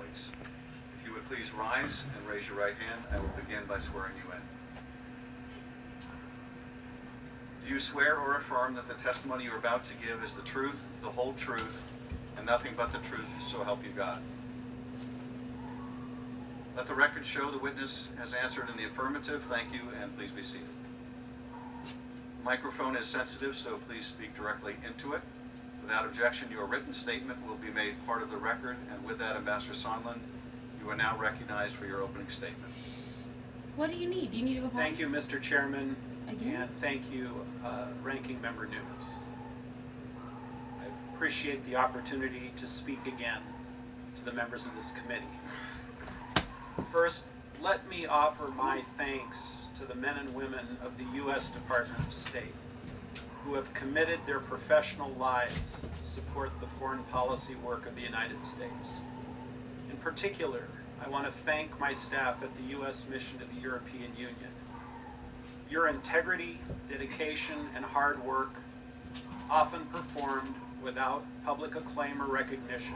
colleagues. If you would please rise and raise your right hand, I will begin by swearing you in. Do you swear or affirm that the testimony you are about to give is the truth, the whole truth, and nothing but the truth, so help you God? Let the record show the witness has answered in the affirmative. Thank you, and please be seated. The microphone is sensitive, so please speak directly into it. Without objection, your written statement will be made part of the record, and with that, Ambassador Sondland, you are now recognized for your opening statement. What do you need? Do you need to go home? Thank you, Mr. Chairman, Again? and thank you, Ranking Member Nunes. I appreciate the opportunity to speak again to the members of this committee. First, let me offer my thanks to the men and women of the U.S. Department of State who have committed their professional lives to support the foreign policy work of the United States. In particular, I want to thank my staff at the U.S. Mission to the European Union. Your integrity, dedication, and hard work, often performed without public acclaim or recognition,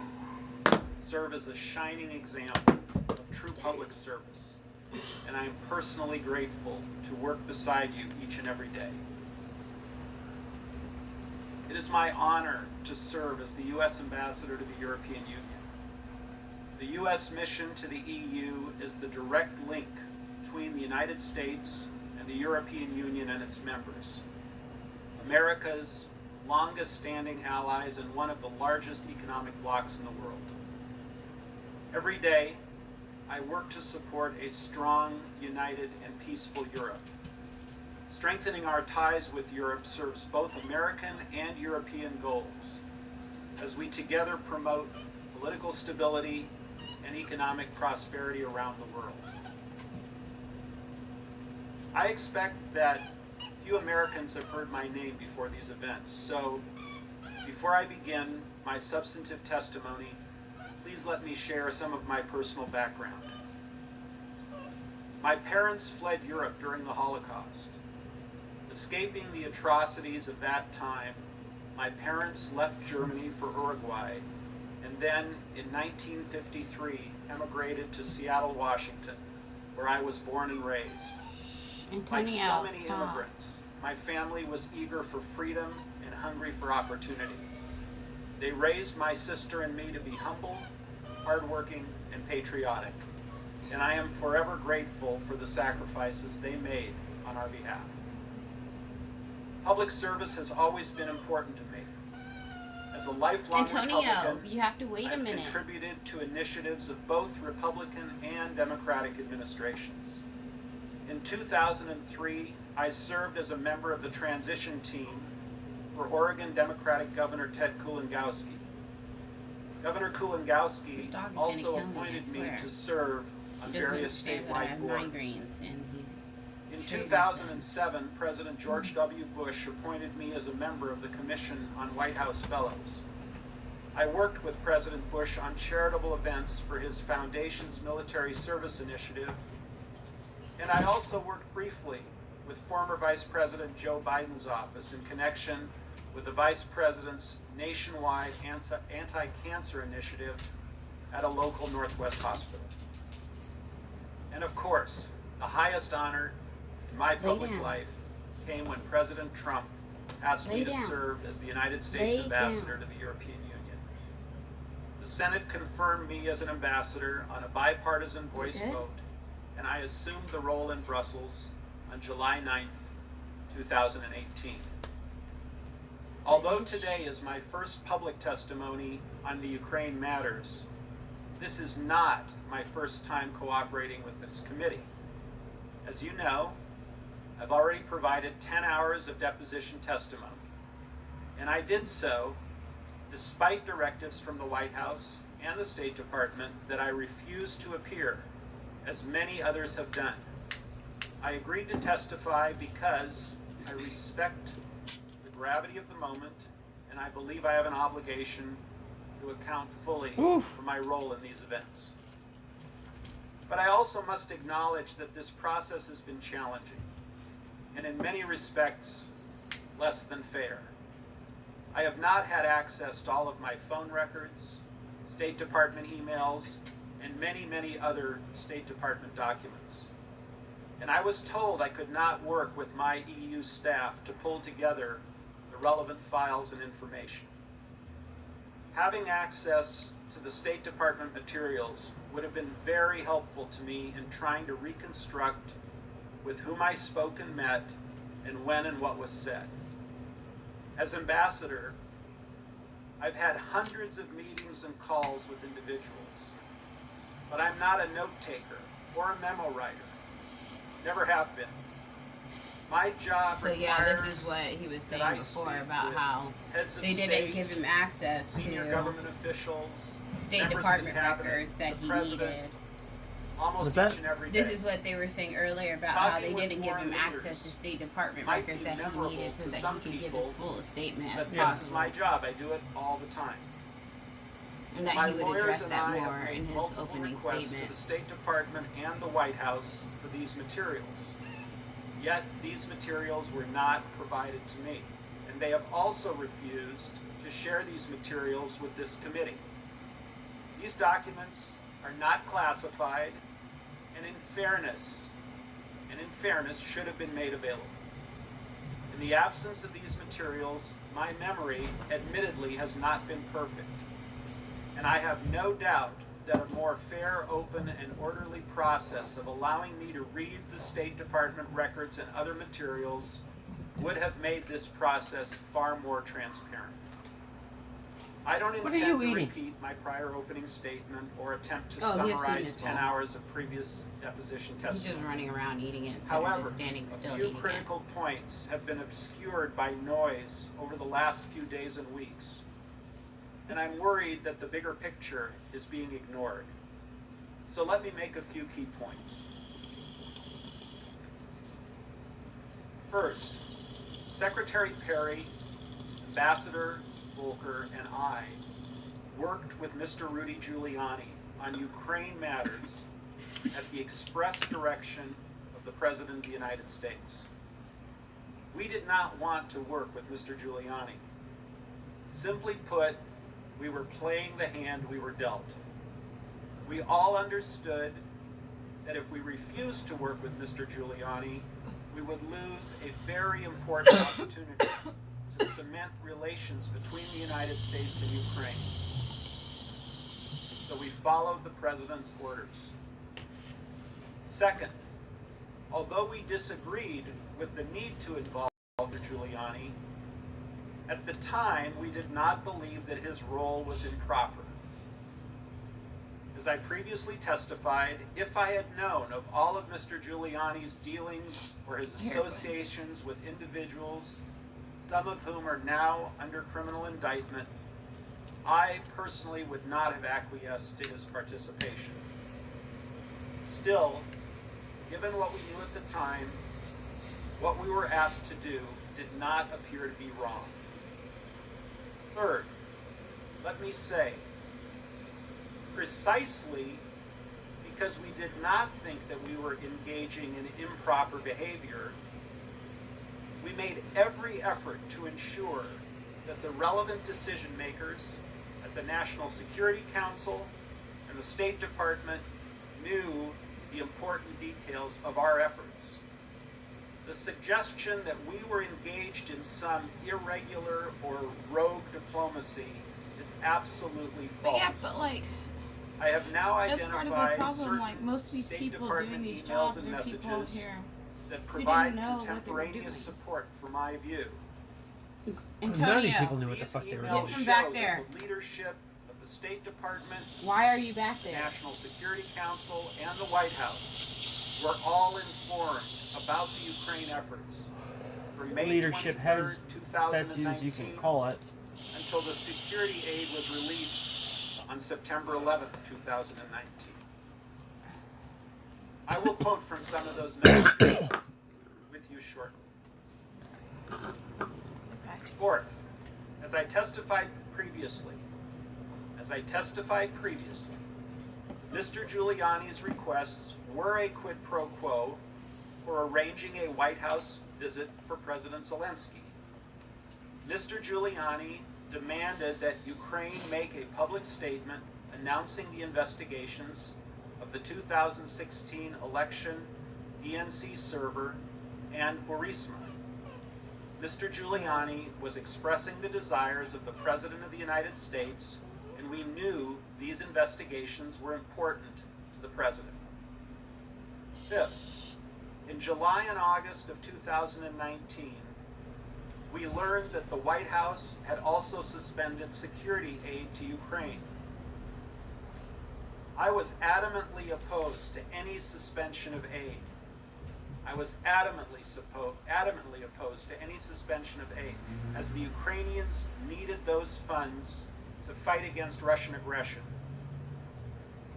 serve as a shining example of true public service, and I am personally grateful to work beside you each and every day. It is my honor to serve as the U.S. Ambassador to the European Union. The U.S. mission to the EU is the direct link between the United States and the European Union and its members, America's longest-standing allies and one of the largest economic blocs in the world. Every day, I work to support a strong, united, and peaceful Europe. Strengthening our ties with Europe serves both American and European goals as we together promote political stability and economic prosperity around the world. I expect that few Americans have heard my name before these events, so before I begin my substantive testimony, please let me share some of my personal background. My parents fled Europe during the Holocaust. Escaping the atrocities of that time, my parents left Germany for Uruguay, and then in 1953 emigrated to Seattle, Washington, where I was born and raised. Like so many immigrants, my family was eager for freedom and hungry for opportunity. They raised my sister and me to be humble, hardworking, and patriotic, and I am forever grateful for the sacrifices they made on our behalf. Public service has always been important to me. As a lifelong Republican, you have to wait a minute. I've contributed to initiatives of both Republican and Democratic administrations. In 2003, I served as a member of the transition team for Oregon Democratic Governor Ted Kulongoski. Governor Kulongoski also appointed me to serve on various statewide boards. In 2007, President George W. Bush appointed me as a member of the Commission on White House Fellows. I worked with President Bush on charitable events for his foundation's military service initiative, and I also worked briefly with former Vice President Joe Biden's office in connection with the Vice President's nationwide anti-cancer initiative at a local Northwest hospital. And of course, the highest honor in my public life came when President Trump asked me to serve as the United States Ambassador to the European Union. The Senate confirmed me as an ambassador on a bipartisan voice vote, and I assumed the role in Brussels on July 9th, 2018. Although today is my first public testimony on the Ukraine matters, this is not my first time cooperating with this committee. As you know, I've already provided 10 hours of deposition testimony, and I did so despite directives from the White House and the State Department that I refuse to appear, as many others have done. I agreed to testify because I respect the gravity of the moment, and I believe I have an obligation to account fully for my role in these events. But I also must acknowledge that this process has been challenging, and in many respects, less than fair. I have not had access to all of my phone records, State Department emails, and many, many other State Department documents. And I was told I could not work with my EU staff to pull together the relevant files and information. Having access to the State Department materials would have been very helpful to me in trying to reconstruct with whom I spoke and met, and when and what was said. As ambassador, I've had hundreds of meetings and calls with individuals, but I'm not a note taker or a memo writer. Never have been. My job So yeah, requires this is what he was that I saying before speak about with how heads of they didn't state, give him access senior to government officials, State members of the Department cabinet, records that the he president, needed. almost Was that- each and every day. This is what they were saying earlier about how they Talking with didn't give him foreign access leaders to State Department might records be that he memorable needed so to that some he could give his people, full statement That's as because it's possible. my job. I do it all the time. And that My he would lawyers address and that I more have made in his multiple opening requests to statement. the State Department and the White House for these materials. Yet these materials were not provided to me, and they have also refused to share these materials with this committee. These documents are not classified, and in fairness, should have been made available. In the absence of these materials, my memory, admittedly, has not been perfect. And I have no doubt that a more fair, open, and orderly process of allowing me to read the State Department records and other materials would have made this process far more transparent. I don't What are intend you to eating? repeat my prior opening statement or attempt to Oh, he was feeding summarize his 10 bowl. hours of previous deposition He's testimony. just running around eating it instead of However, just standing still a few eating critical points have been obscured by noise over the last few days and weeks, and I'm worried that the bigger picture is being ignored. So let me make a few key points. First, Secretary Perry, Ambassador Volker, and I worked with Mr. Rudy Giuliani on Ukraine matters at the express direction of the President of the United States. We did not want to work with Mr. Giuliani. Simply put, we were playing the hand we were dealt. We all understood that if we refused to work with Mr. Giuliani, we would lose a very important opportunity to cement relations between the United States and Ukraine. So we followed the President's orders. Second, although we disagreed with the need to involve Mr. Giuliani, at the time we did not believe that his role was improper. As I previously testified, if I had known of all of Mr. Giuliani's dealings or his associations with individuals, some of whom are now under criminal indictment, I personally would not have acquiesced to his participation. Still, given what we knew at the time, what we were asked to do did not appear to be wrong. Third, let me say, precisely because we did not think that we were engaging in improper behavior, we made every effort to ensure that the relevant decision makers at the National Security Council and the State Department knew the important details of our efforts. The suggestion that we were engaged in some irregular or rogue diplomacy is absolutely But false. yeah, but like, I have now that's part of the identified problem. certain Like, most of these State people Department doing these emails jobs and are people messages here that who provide didn't know what they were contemporaneous doing. support for my view. Antonio, None of these people knew what the These fuck they were emails doing. Get from back show there. that the leadership of the State Department, why are you back the there? National Security Council, and the White House were all informed about the Ukraine efforts from May Leadership 23rd, has best 2019 use you can call it. until the security aid was released on September 11th, 2019. I will quote from some of those messages with you shortly. Fourth, as I testified previously, Mr. Giuliani's requests were a quid pro quo for arranging a White House visit for President Zelensky. Mr. Giuliani demanded that Ukraine make a public statement announcing the investigations of the 2016 election DNC server and Burisma. Mr. Giuliani was expressing the desires of the President of the United States, and we knew these investigations were important to the President. Fifth, in July and August of 2019, we learned that the White House had also suspended security aid to Ukraine. I was adamantly opposed to any suspension of aid. I was adamantly opposed to any suspension of aid, as the Ukrainians needed those funds to fight against Russian aggression.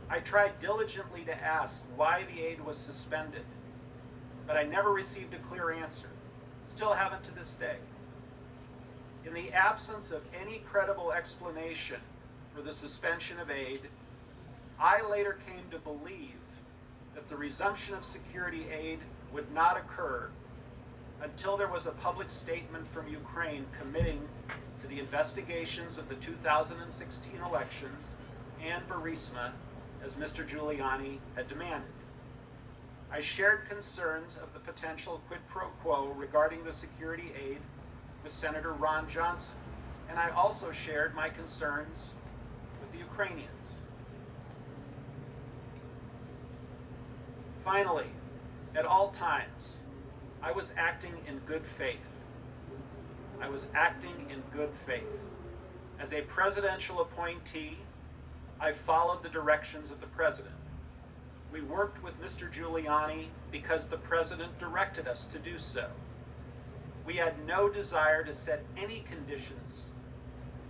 I tried diligently to ask why the aid was suspended, but I never received a clear answer. Still haven't to this day. In the absence of any credible explanation for the suspension of aid, I later came to believe that the resumption of security aid would not occur until there was a public statement from Ukraine committing to the investigations of the 2016 elections and Burisma, as Mr. Giuliani had demanded. I shared concerns of the potential quid pro quo regarding the security aid with Senator Ron Johnson, and I also shared my concerns with the Ukrainians. Finally, at all times, I was acting in good faith. I was acting in good faith. As a presidential appointee, I followed the directions of the president. We worked with Mr. Giuliani because the president directed us to do so. We had no desire to set any conditions.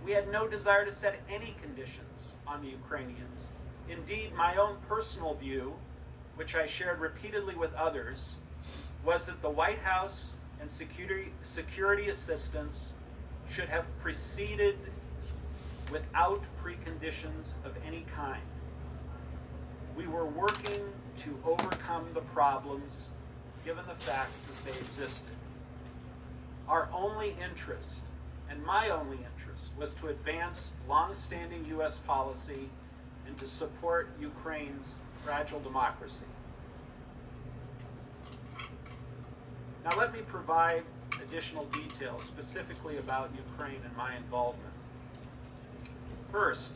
We had no desire to set any conditions on the Ukrainians. Indeed, my own personal view, which I shared repeatedly with others, was that the White House and security assistance should have proceeded without preconditions of any kind. We were working to overcome the problems given the facts as they existed. Our only interest, and my only interest, was to advance long-standing U.S. policy and to support Ukraine's fragile democracy. Now let me provide additional details specifically about Ukraine and my involvement. First,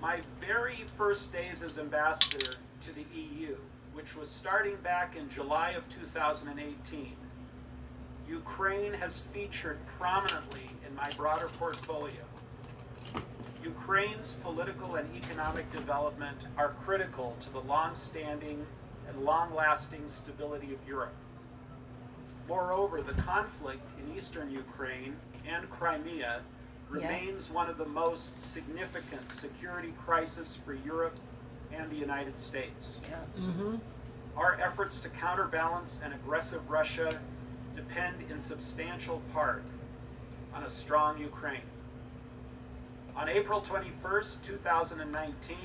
my very first days as ambassador to the EU, which was starting back in July of 2018, Ukraine has featured prominently in my broader portfolio. Ukraine's political and economic development are critical to the long-standing and long-lasting stability of Europe. Moreover, the conflict in eastern Ukraine and Crimea remains one of the most significant security crises for Europe and the United States. Our efforts to counterbalance an aggressive Russia depend in substantial part on a strong Ukraine. On April 21st, 2019,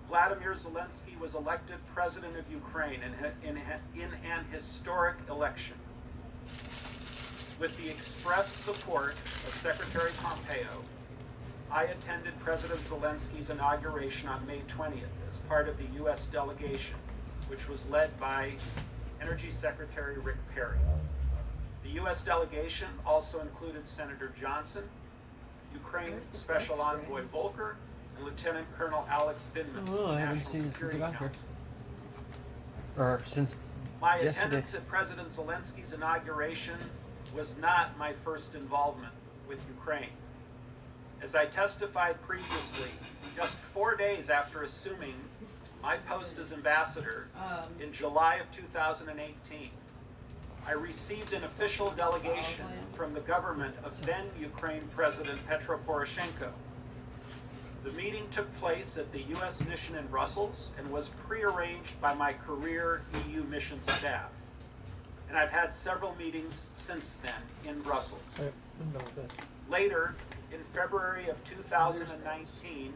Vladimir Zelensky was elected president of Ukraine in an historic election. With the express support of Secretary Pompeo, I attended President Zelensky's inauguration on May 20th as part of the U.S. delegation, which was led by Energy Secretary Rick Perry. The U.S. delegation also included Senator Johnson, Ukraine Special Envoy Volker, and Lieutenant Colonel Alex Vindman. Oh, I haven't National seen it since I Security got here. Council. Or since My yesterday. attendance at President Zelensky's inauguration was not my first involvement with Ukraine. As I testified previously, just 4 days after assuming my post as ambassador in July of 2018, I received an official delegation from the government of then Ukraine President Petro Poroshenko. The meeting took place at the U.S. mission in Brussels and was prearranged by my career EU mission staff. And I've had several meetings since then in Brussels. Later, in February of 2019,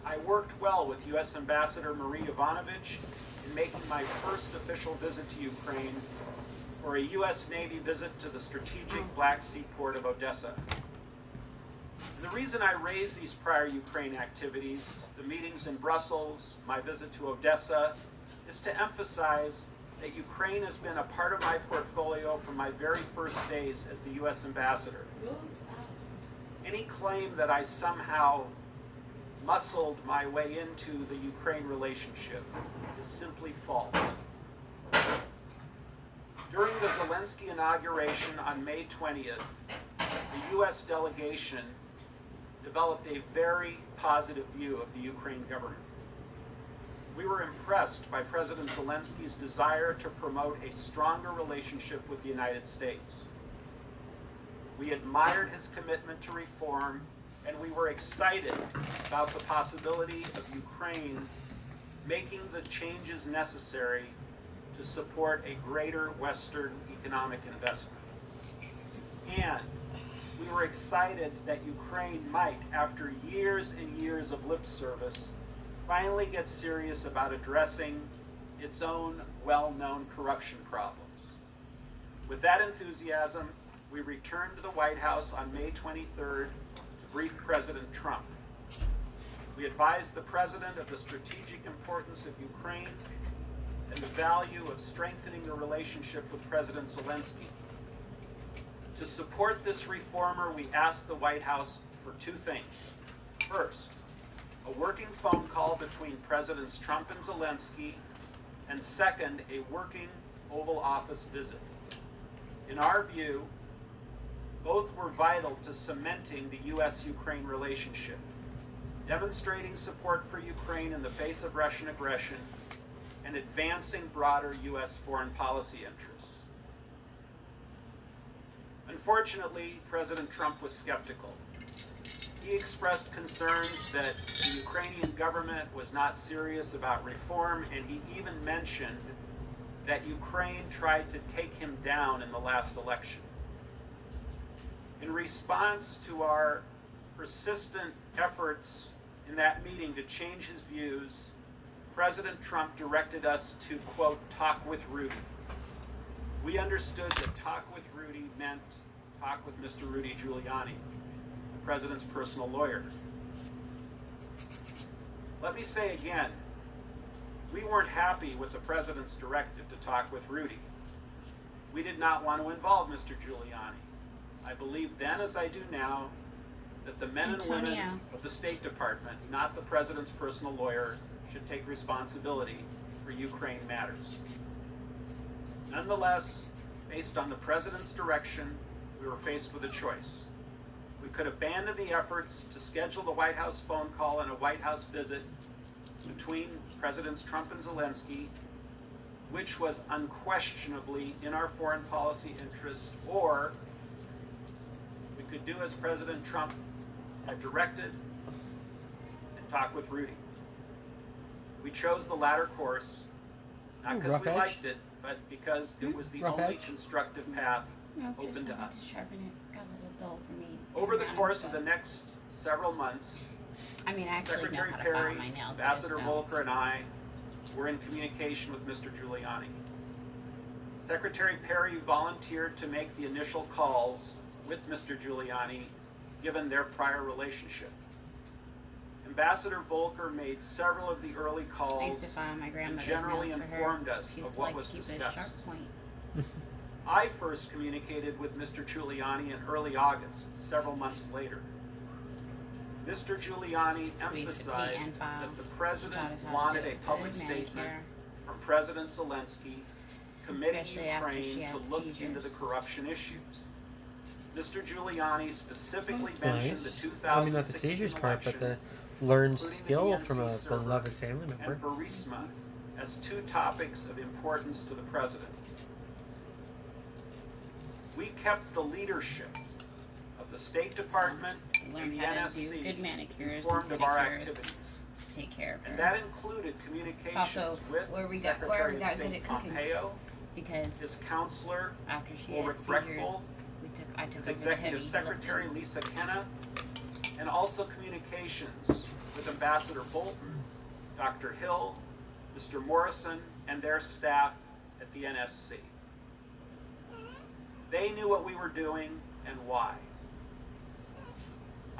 I worked well with U.S. Ambassador Marie Ivanovich in making my first official visit to Ukraine for a U.S. Navy visit to the strategic Black Sea port of Odessa. And the reason I raise these prior Ukraine activities, the meetings in Brussels, my visit to Odessa, is to emphasize that Ukraine has been a part of my portfolio from my very first days as the U.S. ambassador. Any claim that I somehow muscled my way into the Ukraine relationship is simply false. During the Zelensky inauguration on May 20th, the U.S. delegation developed a very positive view of the Ukraine government. We were impressed by President Zelensky's desire to promote a stronger relationship with the United States. We admired his commitment to reform, and we were excited about the possibility of Ukraine making the changes necessary to support a greater Western economic investment. And we were excited that Ukraine might, after years and years of lip service, finally get serious about addressing its own well-known corruption problems. With that enthusiasm, we returned to the White House on May 23rd to brief President Trump. We advised the President of the strategic importance of Ukraine and the value of strengthening the relationship with President Zelensky. To support this reformer, we asked the White House for two things. First, a working phone call between Presidents Trump and Zelensky, and second, a working Oval Office visit. In our view, both were vital to cementing the U.S.-Ukraine relationship, demonstrating support for Ukraine in the face of Russian aggression, and advancing broader U.S. foreign policy interests. Unfortunately, President Trump was skeptical. He expressed concerns that the Ukrainian government was not serious about reform, and he even mentioned that Ukraine tried to take him down in the last election. In response to our persistent efforts in that meeting to change his views, President Trump directed us to, quote, talk with Rudy. We understood that talk with Rudy meant talk with Mr. Rudy Giuliani, the president's personal lawyer. Let me say again, we weren't happy with the president's directive to talk with Rudy. We did not want to involve Mr. Giuliani. I believe then, as I do now, that the men and women of the State Department, not the president's personal lawyer, should take responsibility for Ukraine matters. Nonetheless, based on the president's direction, we were faced with a choice. We could abandon the efforts to schedule the White House phone call and a White House visit between Presidents Trump and Zelensky, which was unquestionably in our foreign policy interest, or we could do as President Trump had directed and talk with Rudy. We chose the latter course, not because we liked it, but because it was the only constructive path open to us. Sharpen it. Got a little dull for me. Over the course of the next several months, I mean, I actually Secretary know how to Perry, file my nails. Ambassador Volker, and I were in communication with Mr. Giuliani. Secretary Perry volunteered to make the initial calls with Mr. Giuliani, given their prior relationship. Ambassador Volker made several of the early I used to calls file my and grandmother's generally nails for her. informed us She used of to what like was to keep a discussed. sharp point. I first communicated with Mr. Giuliani in early August, several months later. Mr. Giuliani We used to pee emphasized and file. that the She taught president us how to wanted do a a public good statement manicure. from President Zelensky committing Especially after she Ukraine had to look into the seizures. corruption issues. Mr. Giuliani specifically That's mentioned the nice. 2016 I mean, not the seizures part, but election, the learned including the skill DNC from a server beloved family member. and Burisma as two topics of importance to the president. We kept the leadership of the State Department Learn and the how to do NSC good manicures informed and of our pedicures. activities. Take care of her. And that included communications also with where we Secretary got of good State at cooking. Pompeo, because his counselor, after she Ulrich had Brechbuhl, seizures, I took his over the heavy Executive Secretary lifting. Lisa Kenna, and also communications with Ambassador Bolton, Dr. Hill, Mr. Morrison, and their staff at the NSC. They knew what we were doing and why.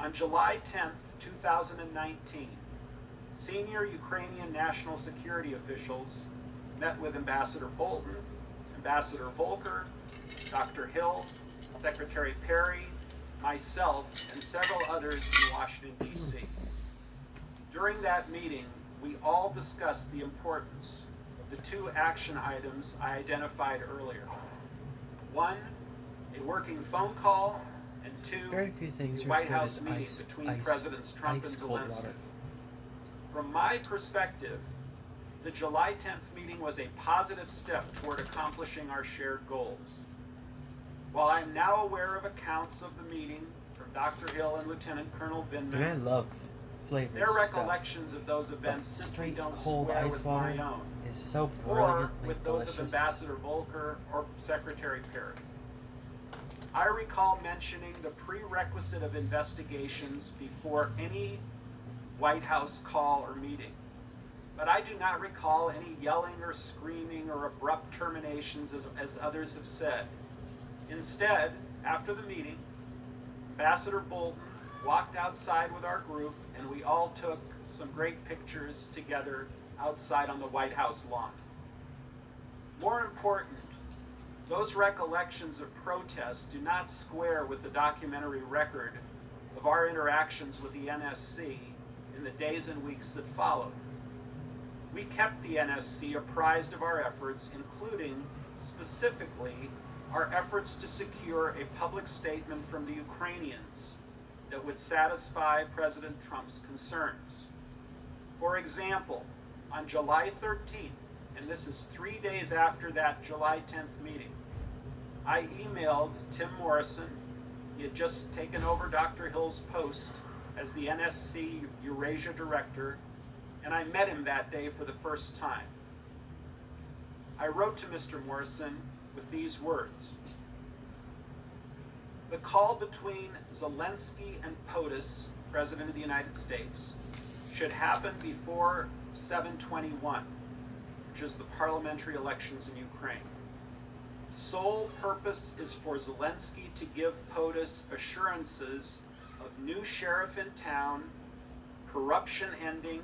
On July 10th, 2019, senior Ukrainian national security officials met with Ambassador Bolton, Ambassador Volker, Dr. Hill, Secretary Perry, myself, and several others in Washington, D.C. During that meeting, we all discussed the importance of the two action items I identified earlier. One, a working phone call, and two, Very few things a are White as good House as meeting ice, between ice, Presidents Trump ice and cold Zelensky. water. From my perspective, the July 10th meeting was a positive step toward accomplishing our shared goals. While I'm now aware of accounts of the meeting from Dr. Hill and Lieutenant Colonel And I Vindman, love flavored their stuff. recollections of those But events simply straight don't cold square ice with water my own, is so or brilliantly with those delicious. of Ambassador Volker or Secretary Perry. I recall mentioning the prerequisite of investigations before any White House call or meeting, but I do not recall any yelling or screaming or abrupt terminations as others have said. Instead, after the meeting, Ambassador Bolton walked outside with our group and we all took some great pictures together outside on the White House lawn. More important, those recollections of protest do not square with the documentary record of our interactions with the NSC in the days and weeks that followed. We kept the NSC apprised of our efforts, including, specifically, our efforts to secure a public statement from the Ukrainians that would satisfy President Trump's concerns. For example, on July 13th, and this is 3 days after that July 10th meeting, I emailed Tim Morrison. He had just taken over Dr. Hill's post as the NSC Eurasia Director, and I met him that day for the first time. I wrote to Mr. Morrison with these words: the call between Zelensky and POTUS, President of the United States, should happen before 7/21, which is the parliamentary elections in Ukraine. Sole purpose is for Zelensky to give POTUS assurances of new sheriff in town, corruption ending,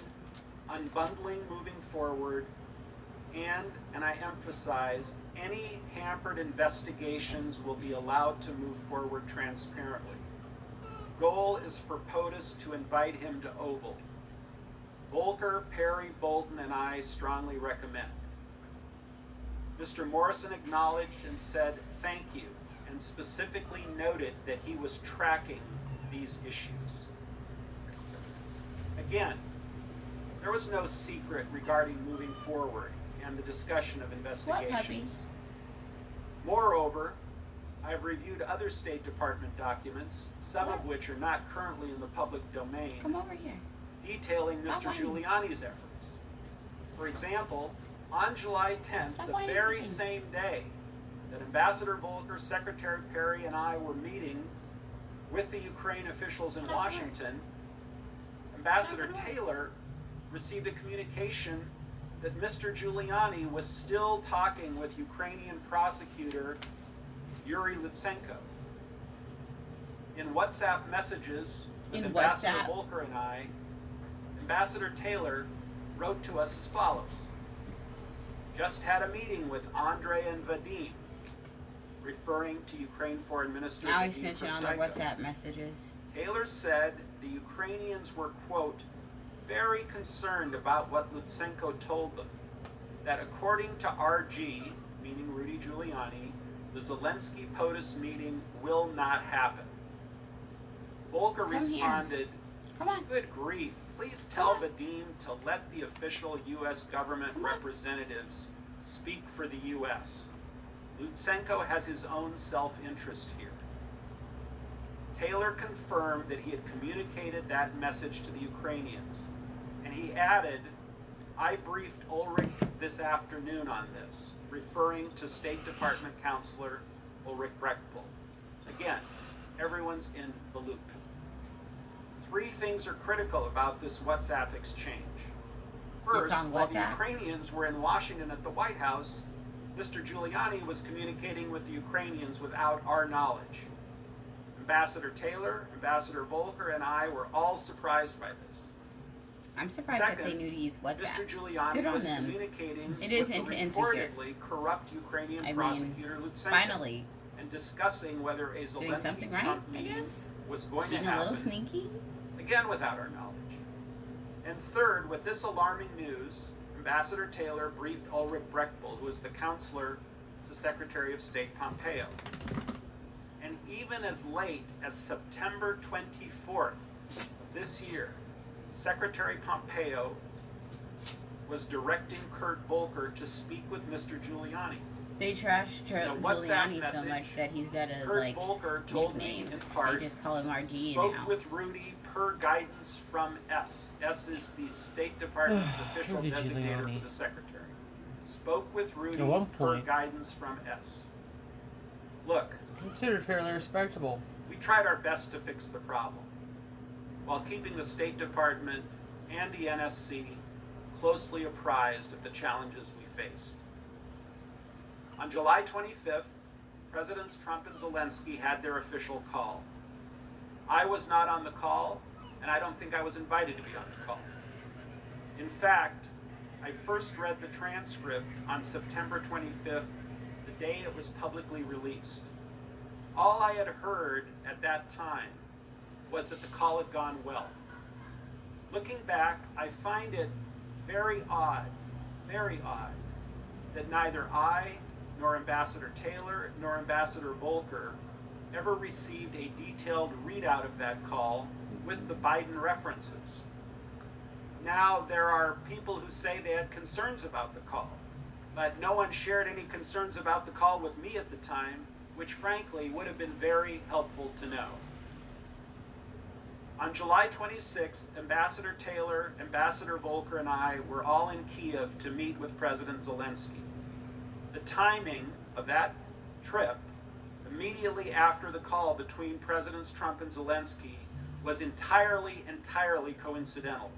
unbundling moving forward, and I emphasize, any hampered investigations will be allowed to move forward transparently. Goal is for POTUS to invite him to Oval. Volker, Perry, Bolton, and I strongly recommend. Mr. Morrison acknowledged and said thank you, and specifically noted that he was tracking these issues. Again, there was no secret regarding moving forward and the discussion of investigations. Moreover, I have reviewed other State Department documents, some of which are not currently in the public domain, Come over here. detailing Stop Mr. whining. Giuliani's efforts. For example, on July 10th, Stop the whining very things. same day that Ambassador Volker, Secretary Perry, and I were meeting with the Ukraine officials in Stop Washington, Ambassador Stop Taylor received a communication that Mr. Giuliani was still talking with Ukrainian prosecutor Yuri Lutsenko. In WhatsApp messages with In Ambassador WhatsApp? Volker and I, Ambassador Taylor wrote to us as follows: just had a meeting with Andrei and Vadim, referring to Ukraine Foreign Minister Now I Vadim sent you on the Prystaiko. WhatsApp messages. Taylor said the Ukrainians were, quote, very concerned about what Lutsenko told them, that according to RG, meaning Rudy Giuliani, the Zelensky POTUS meeting will not happen. Volker Come here. responded, Come on. good grief, please tell Come on. Vadim to let the official U.S. government Come on. representatives speak for the U.S. Lutsenko has his own self-interest here. Taylor confirmed that he had communicated that message to the Ukrainians, and he added, I briefed Ulrich this afternoon on this, referring to State Department Counselor Ulrich Brechtpohl. Again, everyone's in the loop. 3 things are critical about this WhatsApp exchange. First, on while the WhatsApp? Ukrainians were in Washington at the White House, Mr. Giuliani was communicating with the Ukrainians without our knowledge. Ambassador Taylor, Ambassador Volker, and I were all surprised by this. I'm surprised that they Second, knew to use Mr. WhatsApp. Giuliani Good on was them. communicating It with isn't the insecure. reportedly corrupt Ukrainian I mean, prosecutor Lutsenko Finally, and discussing whether a doing something right, Zelensky-Trump I meeting guess. was going Being to a happen, little sneaky. again without our knowledge. And third, with this alarming news, Ambassador Taylor briefed Ulrich Brechbuhl, who is the counselor to Secretary of State Pompeo. And even as late as September 24th of this year, Secretary Pompeo was directing Kurt Volker to speak with Mr. Giuliani. They trash In a WhatsApp Giuliani so message, much that he's got a Kurt like Volker told me nickname. in part, They just call him RG spoke now. with Rudy per guidance from S. S is the State Department's official Rudy designator Giuliani. for the secretary. Spoke with Rudy At one per point- guidance from S. Look, Considered fairly respectable. we tried our best to fix the problem, while keeping the State Department and the NSC closely apprised of the challenges we faced. On July 25th, Presidents Trump and Zelensky had their official call. I was not on the call, and I don't think I was invited to be on the call. In fact, I first read the transcript on September 25th, the day it was publicly released. All I had heard at that time was that the call had gone well. Looking back, I find it very odd, that neither I, nor Ambassador Taylor, nor Ambassador Volker ever received a detailed readout of that call with the Biden references. Now, there are people who say they had concerns about the call, but no one shared any concerns about the call with me at the time, which frankly would have been very helpful to know. On July 26th, Ambassador Taylor, Ambassador Volker, and I were all in Kiev to meet with President Zelensky. The timing of that trip, immediately after the call between Presidents Trump and Zelensky, was entirely coincidental.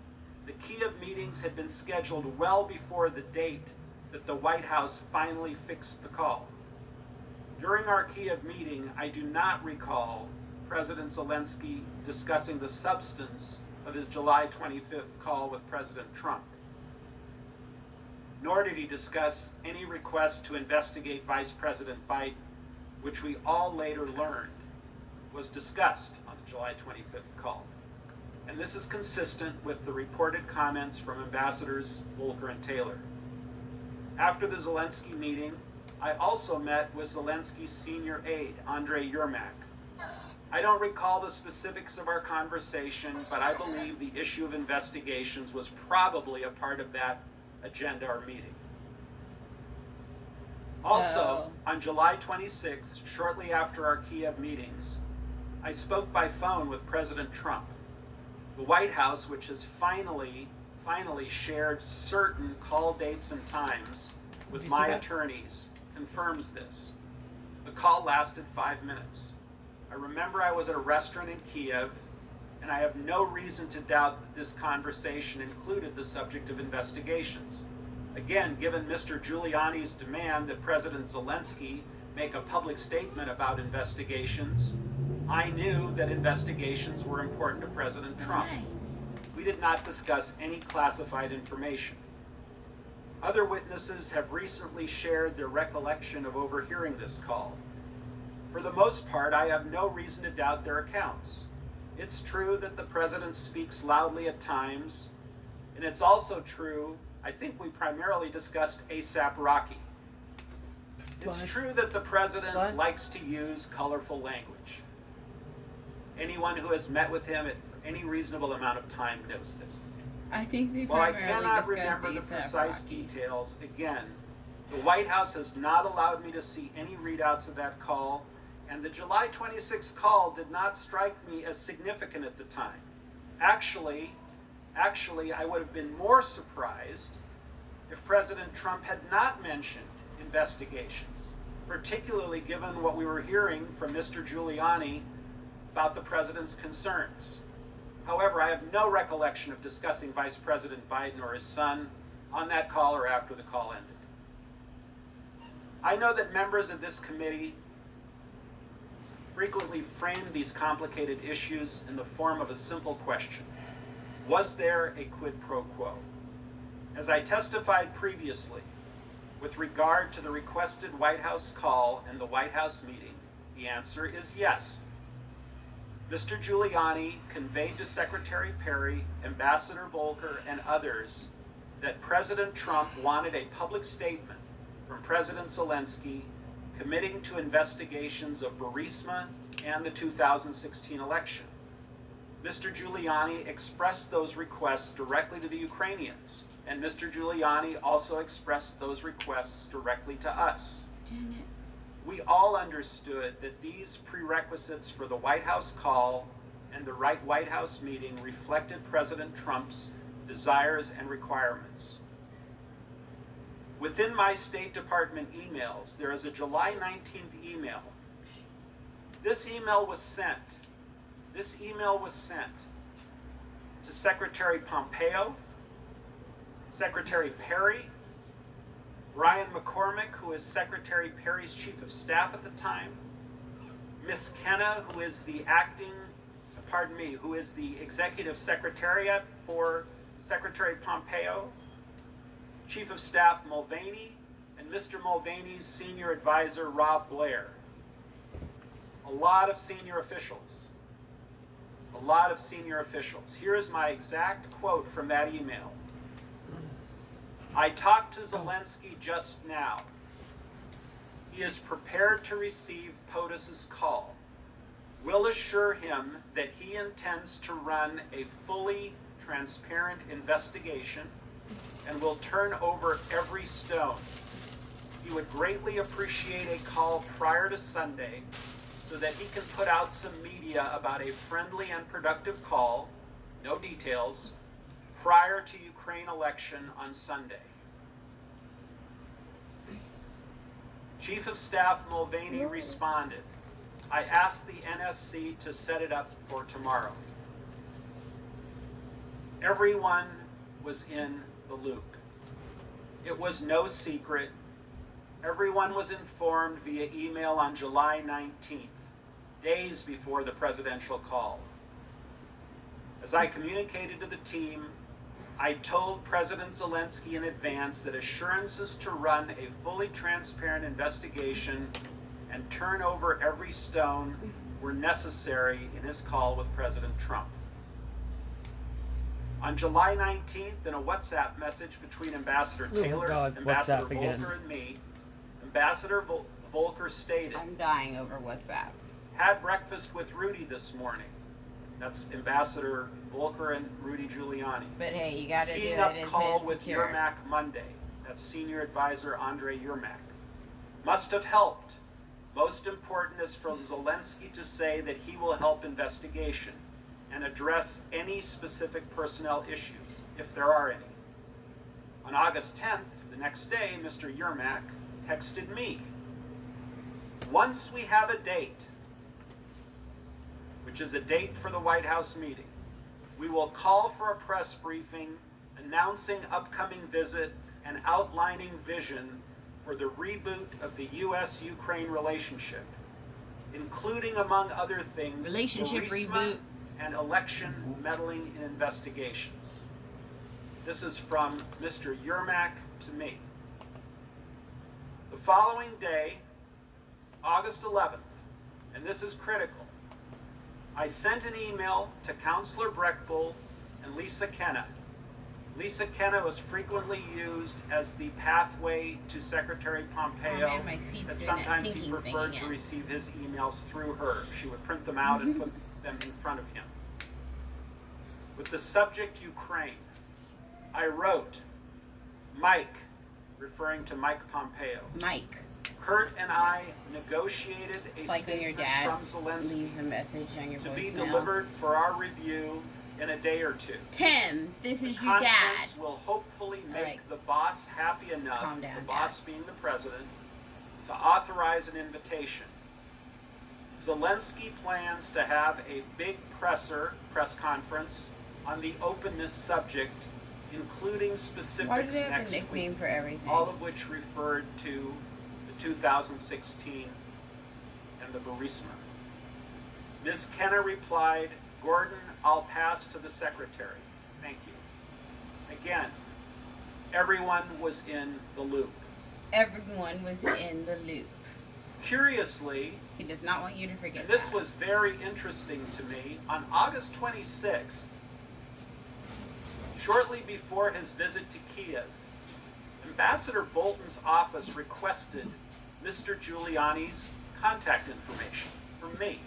The Kiev meetings had been scheduled well before the date that the White House finally fixed the call. During our Kiev meeting, I do not recall President Zelensky discussing the substance of his July 25th call with President Trump. Nor did he discuss any request to investigate Vice President Biden, which we all later learned was discussed on the July 25th call. And this is consistent with the reported comments from Ambassadors Volker and Taylor. After the Zelensky meeting, I also met with Zelensky's senior aide, Andrei Yermak. I don't recall the specifics of our conversation, but I believe the issue of investigations was probably a part of that agenda or meeting. Also, on July 26th, shortly after our Kiev meetings, I spoke by phone with President Trump. The White House, which has finally shared certain call dates and times with my attorneys, confirms this. The call lasted 5 minutes. I remember I was at a restaurant in Kiev, and I have no reason to doubt that this conversation included the subject of investigations. Again, given Mr. Giuliani's demand that President Zelensky make a public statement about investigations, I knew that investigations were important to President Trump. Nice. We did not discuss any classified information. Other witnesses have recently shared their recollection of overhearing this call. For the most part, I have no reason to doubt their accounts. It's true that the president speaks loudly at times, and it's also true, I think we primarily discussed ASAP Rocky. It's true that the president likes to use colorful language. Anyone who has met with him at any reasonable amount of time knows this. I think they While I primarily cannot discussed remember the A$AP precise Rocky. details, again, the White House has not allowed me to see any readouts of that call, and the July 26th call did not strike me as significant at the time. Actually, I would have been more surprised if President Trump had not mentioned investigations, particularly given what we were hearing from Mr. Giuliani about the president's concerns. However, I have no recollection of discussing Vice President Biden or his son on that call or after the call ended. I know that members of this committee frequently framed these complicated issues in the form of a simple question: was there a quid pro quo? As I testified previously, with regard to the requested White House call and the White House meeting, the answer is yes. Mr. Giuliani conveyed to Secretary Perry, Ambassador Volker, and others that President Trump wanted a public statement from President Zelensky committing to investigations of Burisma and the 2016 election. Mr. Giuliani expressed those requests directly to the Ukrainians, and Mr. Giuliani also expressed those requests directly to us. Dang it. We all understood that these prerequisites for the White House call and the White House meeting reflected President Trump's desires and requirements. Within my State Department emails, there is a July 19th email. This email was sent to Secretary Pompeo, Secretary Perry, Brian McCormick, who is Secretary Perry's Chief of Staff at the time, Miss Kenna, who is the Executive Secretariat for Secretary Pompeo, Chief of Staff Mulvaney, and Mr. Mulvaney's Senior Advisor Rob Blair. A lot of senior officials. Here is my exact quote from that email. I talked to Zelensky just now. He is prepared to receive POTUS's call. We'll assure him that he intends to run a fully transparent investigation and will turn over every stone. He would greatly appreciate a call prior to Sunday so that he can put out some media about a friendly and productive call, no details, prior to Ukraine election on Sunday. Chief of Staff Mulvaney responded, I asked the NSC to set it up for tomorrow. Everyone was in the loop. It was no secret. Everyone was informed via email on July 19th, days before the presidential call. As I communicated to the team, I told President Zelensky in advance that assurances to run a fully transparent investigation and turn over every stone were necessary in his call with President Trump. On July 19th, in a WhatsApp message between Ambassador Taylor, Ambassador Volker, and me, Ambassador Volker stated, I'm dying over WhatsApp. had breakfast with Rudy this morning. That's Ambassador Volker and Rudy Giuliani. But hey, you gotta do Teeing it. up It's call with insecure. Yermak Monday. That's Senior Advisor Andrei Yermak. Must have helped. Most important is for Zelensky to say that he will help investigation and address any specific personnel issues, if there are any. On August 10th, the next day, Mr. Yermak texted me. Once we have a date, which is a date for the White House meeting, we will call for a press briefing announcing upcoming visit and outlining vision for the reboot of the U.S.-Ukraine relationship, including, among other things, Relationship Burisma reboot. and election meddling in investigations. This is from Mr. Yermak to me. The following day, August 11th, and this is critical, I sent an email to Counselor Breckbull and Lisa Kenna. Lisa Kenna was frequently used as the pathway to Secretary Pompeo, Oh man, my seat's as doing that sometimes he sinking thing preferred to again. receive his emails through her. She would print them out and put them in front of him. With the subject Ukraine, I wrote, Mike, referring to Mike Pompeo. Mike. Kurt and I negotiated a It's like when your statement dad from Zelensky leaves a message on your to be voicemail. delivered for our review in a day or two. Tim, this is The your dad. conference will hopefully make Alright. the boss happy enough, Calm down, the boss Dad. being the president, to authorize an invitation. Zelensky plans to have a big press conference on the openness subject, including Why do specifics they have a next nickname week, for everything? all of which referred to the 2016 and the Burisma. Ms. Kenna replied, "Gordon, I'll pass to the secretary. Thank you." Again, everyone was in the loop. Everyone was in the loop. Curiously, He does not want you to forget and this that. was very interesting to me, on August 26th, shortly before his visit to Kiev, Ambassador Bolton's office requested Mr. Giuliani's contact information from me.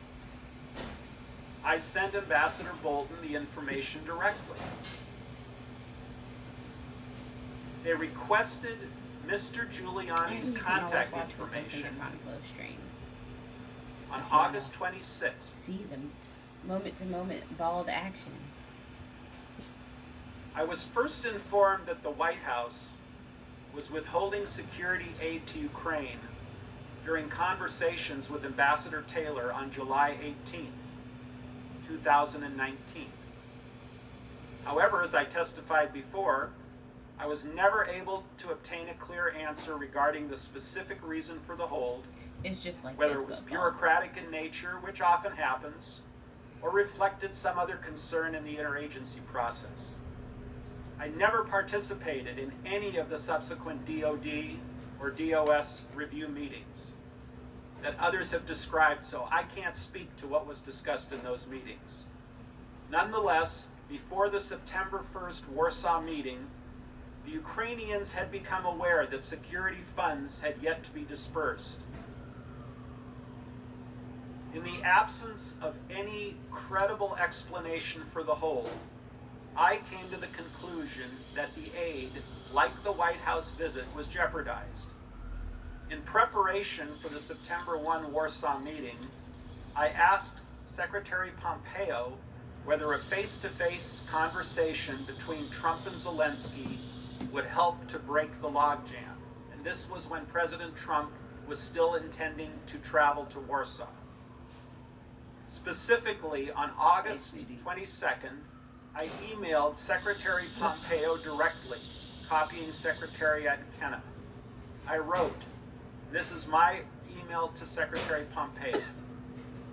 I sent Ambassador Bolton the information directly. They requested Mr. And Giuliani's you can always contact watch with us in information the ChronicLoaf stream. on August 26th. See them moment-to-moment bald action. I was first informed that the White House was withholding security aid to Ukraine during conversations with Ambassador Taylor on July 18, 2019. However, as I testified before, I was never able to obtain a clear answer regarding the specific reason for the hold, It's just like whether this, it was but bald. bureaucratic in nature, which often happens, or reflected some other concern in the interagency process. I never participated in any of the subsequent DoD or DOS review meetings that others have described, so I can't speak to what was discussed in those meetings. Nonetheless, before the September 1st Warsaw meeting, the Ukrainians had become aware that security funds had yet to be dispersed. In the absence of any credible explanation for the hold, I came to the conclusion that the aid, like the White House visit, was jeopardized. In preparation for the September 1 Warsaw meeting, I asked Secretary Pompeo whether a face-to-face conversation between Trump and Zelensky would help to break the logjam. And this was when President Trump was still intending to travel to Warsaw. Specifically, on August 22nd, I emailed Secretary Pompeo directly, copying Secretary Kenna. I wrote, this is my email to Secretary Pompeo.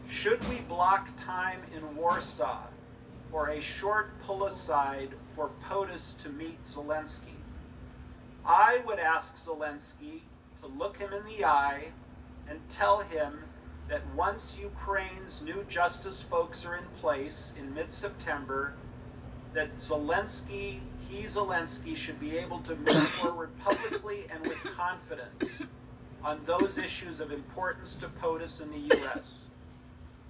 Should we block time in Warsaw for a short pull-aside for POTUS to meet Zelensky? I would ask Zelensky to look him in the eye and tell him that once Ukraine's new justice folks are in place in mid-September, that Zelensky should be able to move forward publicly and with confidence on those issues of importance to POTUS in the U.S.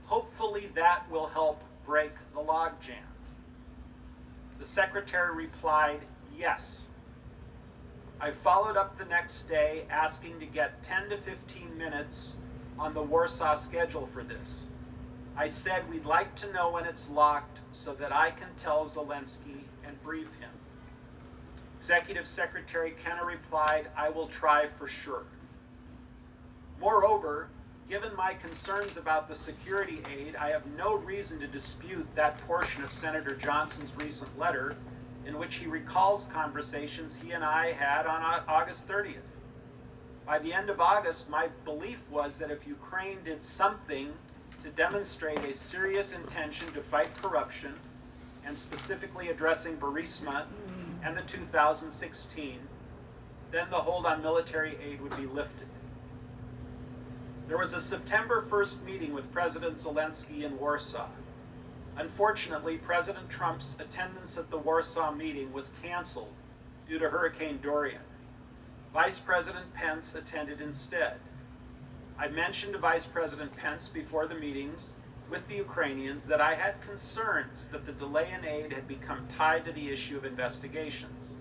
Hopefully that will help break the logjam. The Secretary replied, yes. I followed up the next day asking to get 10 to 15 minutes on the Warsaw schedule for this. I said we'd like to know when it's locked so that I can tell Zelensky and brief him. Executive Secretary Kenna replied, I will try for sure. Moreover, given my concerns about the security aid, I have no reason to dispute that portion of Senator Johnson's recent letter in which he recalls conversations he and I had on August 30th. By the end of August, my belief was that if Ukraine did something to demonstrate a serious intention to fight corruption, and specifically addressing Burisma and the 2016, then the hold on military aid would be lifted. There was a September 1st meeting with President Zelensky in Warsaw. Unfortunately, President Trump's attendance at the Warsaw meeting was canceled due to Hurricane Dorian. Vice President Pence attended instead. I mentioned to Vice President Pence before the meetings with the Ukrainians that I had concerns that the delay in aid had become tied to the issue of investigations.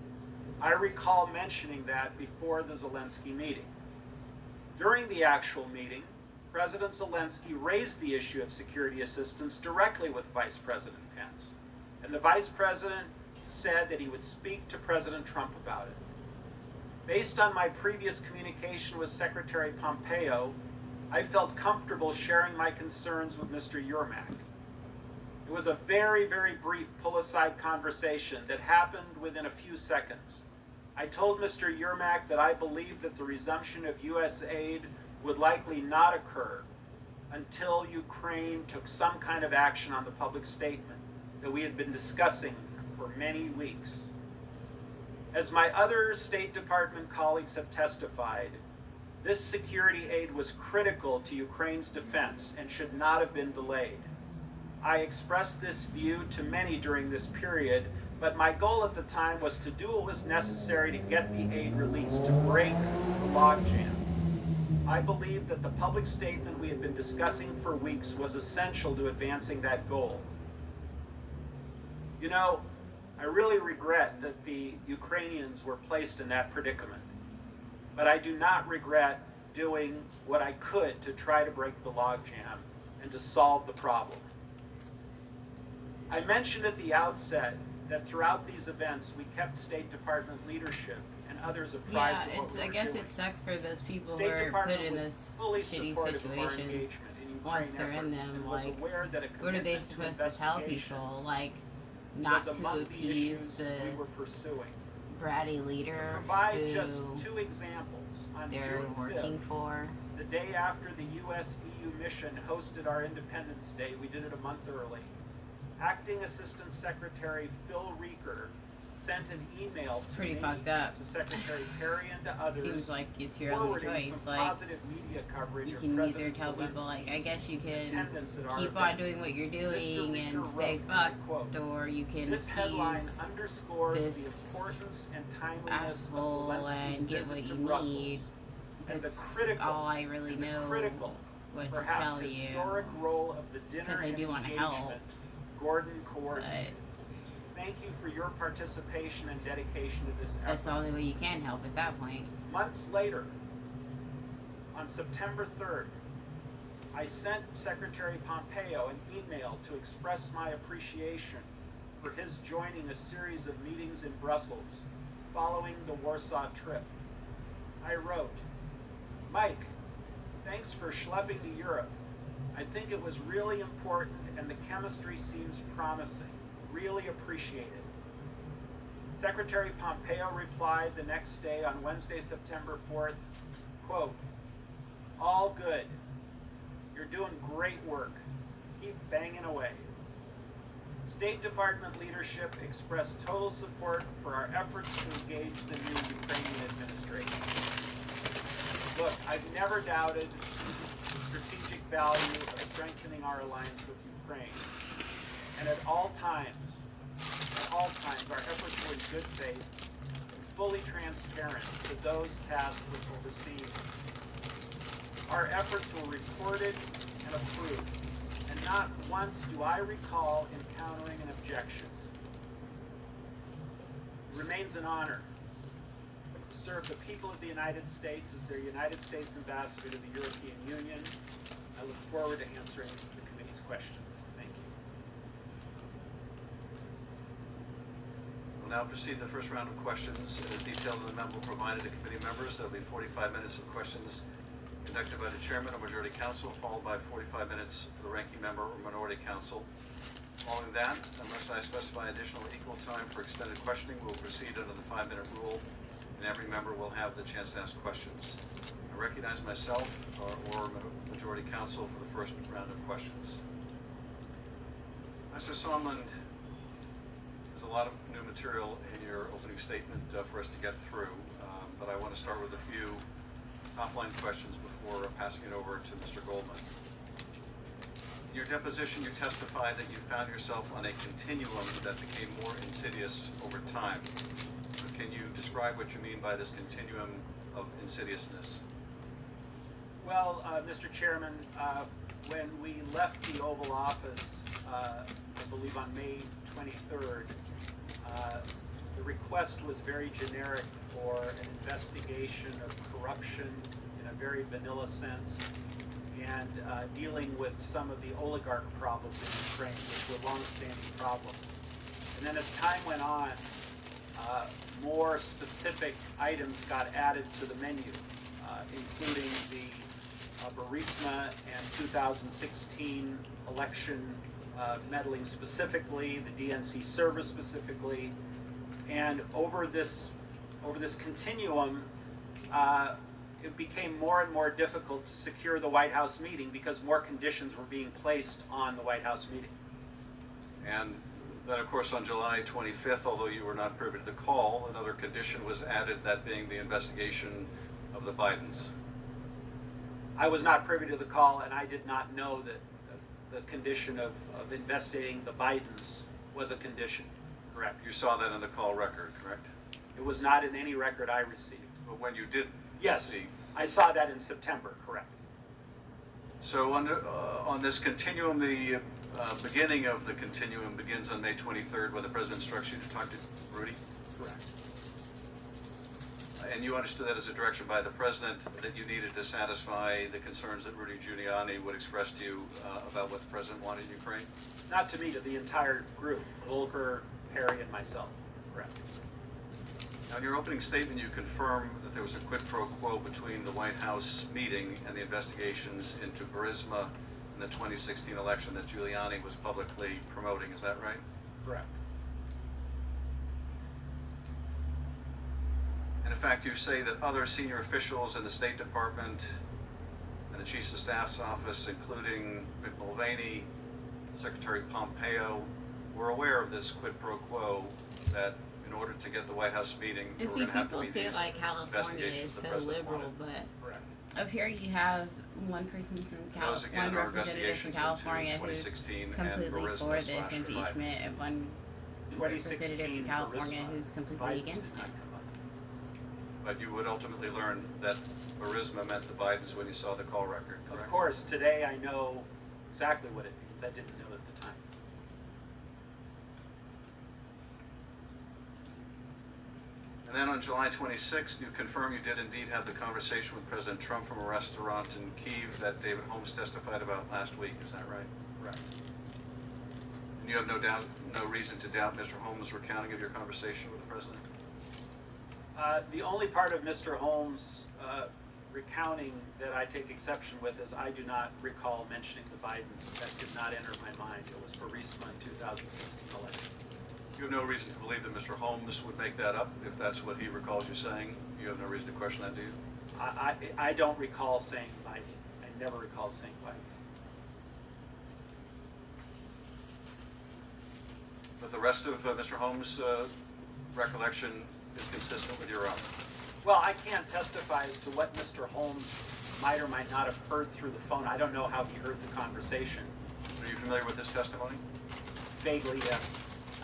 I recall mentioning that before the Zelensky meeting. During the actual meeting, President Zelensky raised the issue of security assistance directly with Vice President Pence, and the Vice President said that he would speak to President Trump about it. Based on my previous communication with Secretary Pompeo, I felt comfortable sharing my concerns with Mr. Yermak. It was a very, very brief pull-aside conversation that happened within a few seconds. I told Mr. Yermak that I believed that the resumption of U.S. aid would likely not occur until Ukraine took some kind of action on the public statement that we had been discussing for many weeks. As my other State Department colleagues have testified, this security aid was critical to Ukraine's defense and should not have been delayed. I expressed this view to many during this period, but my goal at the time was to do what was necessary to get the aid released, to break the logjam. I believe that the public statement we had been discussing for weeks was essential to advancing that goal. You know, I really regret that the Ukrainians were placed in that predicament, but I do not regret doing what I could to try to break the logjam and to solve the problem. I mentioned at the outset that throughout these events we kept State Department leadership and others apprised Yeah, of what it's. we I were guess doing. it sucks for those people State who are Department put in was this fully shitty supportive of our situations. engagement in Ukraine Once they're in efforts them, and was like, aware that a what are they commitment supposed to tell people? investigations Like, not was to among the appease issues the we were pursuing. bratty To leader provide just who two examples, on they're June 5th, working for. the day after the US-EU mission hosted our Independence Day, we did it a month early, Acting Assistant Secretary Phil Reeker sent an email It's to pretty me, fucked up. to Secretary Perry and to others, Seems like it's your only forwarding choice. some Like, positive media coverage you of can either President tell people, like, I Zelensky's guess you can attendance at our keep event. on doing what you're doing Mr. and Reeker stay wrote, fucked, quote, or you can This headline appease underscores the this importance and timeliness of asshole Zelensky's and get visit what to you Brussels, need. and the That's critical, all I really and the know critical, what to perhaps tell you. historic role of the dinner 'Cause I and do wanna engagement help. Gordon But coordinated. Thank you for your participation and dedication to this that's the effort. only way you can help at that point. Months later, on September 3rd, I sent Secretary Pompeo an email to express my appreciation for his joining a series of meetings in Brussels following the Warsaw trip. I wrote, Mike, thanks for schlepping to Europe. I think it was really important and the chemistry seems promising. Really appreciate it. Secretary Pompeo replied the next day on Wednesday, September 4th, quote, all good. You're doing great work. Keep banging away. State Department leadership expressed total support for our efforts to engage the new Ukrainian administration. Look, I've never doubted the strategic value of strengthening our alliance with Ukraine. And at all times, our efforts were in good faith and fully transparent to those tasked with overseeing. Our efforts were reported and approved, and not once do I recall encountering an objection. It remains an honor to serve the people of the United States as their United States ambassador to the European Union. I look forward to answering the committee's questions. Thank you. We'll now proceed to the first round of questions. As detailed in the memo provided to committee members, there will be 45 minutes of questions conducted by the chairman or majority counsel, followed by 45 minutes for the ranking member or minority counsel. Following that, unless I specify additional equal time for extended questioning, we'll proceed under the 5-minute rule, and every member will have the chance to ask questions. I recognize myself or majority counsel for the first round of questions. Mr. Sondland, there's a lot of new material in your opening statement for us to get through, but I want to start with a few top-line questions before passing it over to Mr. Goldman. In your deposition, you testified that you found yourself on a continuum that became more insidious over time. Can you describe what you mean by this continuum of insidiousness? Well, Mr. Chairman, when we left the Oval Office, I believe on May 23rd, the request was very generic for an investigation of corruption in a very vanilla sense, and dealing with some of the oligarch problems in Ukraine, which were long-standing problems. And then as time went on, more specific items got added to the menu, including the Burisma and 2016 election meddling specifically, the DNC server specifically, and over this continuum, it became more and more difficult to secure the White House meeting because more conditions were being placed on the White House meeting. And then, of course, on July 25th, although you were not privy to the call, another condition was added, that being the investigation of the Bidens. I was not privy to the call, and I did not know that the condition of investigating the Bidens was a condition. Correct. You saw that in the call record, correct? It was not in any record I received. But when you did Yes, see, I saw that in September, correct. so on this continuum, the beginning of the continuum begins on May 23rd when the president instructs you to talk to Rudy? Correct. And you understood that as a direction by the president that you needed to satisfy the concerns that Rudy Giuliani would express to you about what the president wanted in Ukraine? Not to me, to the entire group, Volker, Perry, and myself, correct. Now, in your opening statement, you confirm that there was a quid pro quo between the White House meeting and the investigations into Burisma in the 2016 election that Giuliani was publicly promoting. Is that right? Correct. And in fact, you say that other senior officials in the State Department and the Chiefs of Staff's office, including Mick Mulvaney, Secretary Pompeo, were aware of this quid pro quo, that in order to get the White House meeting, there And were see, going to have to people be say it these like California investigations is the so president liberal, wanted. but Correct. up here you have one person from Those again one are representative from investigations California into who's 2016 and completely Burisma for this / impeachment, Bidens. and one representative 2016 from California Burisma. who's completely Bidens against did it. not come up. But you would ultimately learn that Burisma meant the Bidens when you saw the call record, correct? Of course, today I know exactly what it means. I didn't know at the time. And then on July 26th, you confirm you did indeed have the conversation with President Trump from a restaurant in Kyiv that David Holmes testified about last week. Is that right? Correct. And you have no reason to doubt Mr. Holmes' recounting of your conversation with the president? The only part of Mr. Holmes' recounting that I take exception with is I do not recall mentioning the Bidens. That did not enter my mind. It was Burisma in 2016 election. You have no reason to believe that Mr. Holmes would make that up, if that's what he recalls you saying? You have no reason to question that, do you? I don't recall saying Biden. I never recall saying Biden. But the rest of Mr. Holmes' recollection is consistent with your own. Well, I can't testify as to what Mr. Holmes might or might not have heard through the phone. I don't know how he heard the conversation. Are you familiar with his testimony? Vaguely, yes.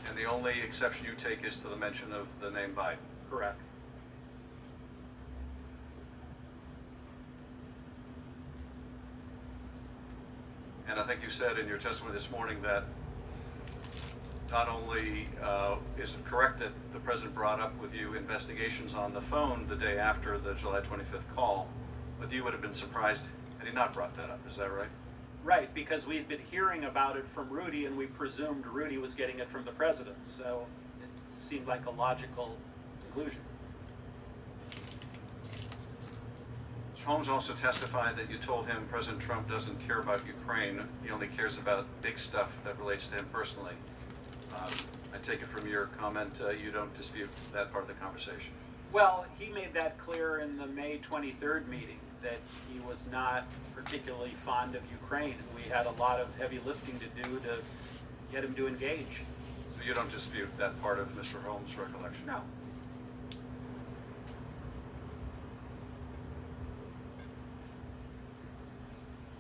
And the only exception you take is to the mention of the name Biden. Correct. And I think you said in your testimony this morning that not only is it correct that the president brought up with you investigations on the phone the day after the July 25th call, but you would have been surprised had he not brought that up. Is that right? Right, because we had been hearing about it from Rudy, and we presumed Rudy was getting it from the president. So it seemed like a logical conclusion. Mr. Holmes also testified that you told him President Trump doesn't care about Ukraine. He only cares about big stuff that relates to him personally. I take it from your comment you don't dispute that part of the conversation. Well, he made that clear in the May 23rd meeting that he was not particularly fond of Ukraine, and we had a lot of heavy lifting to do to get him to engage. So you don't dispute that part of Mr. Holmes' recollection? No.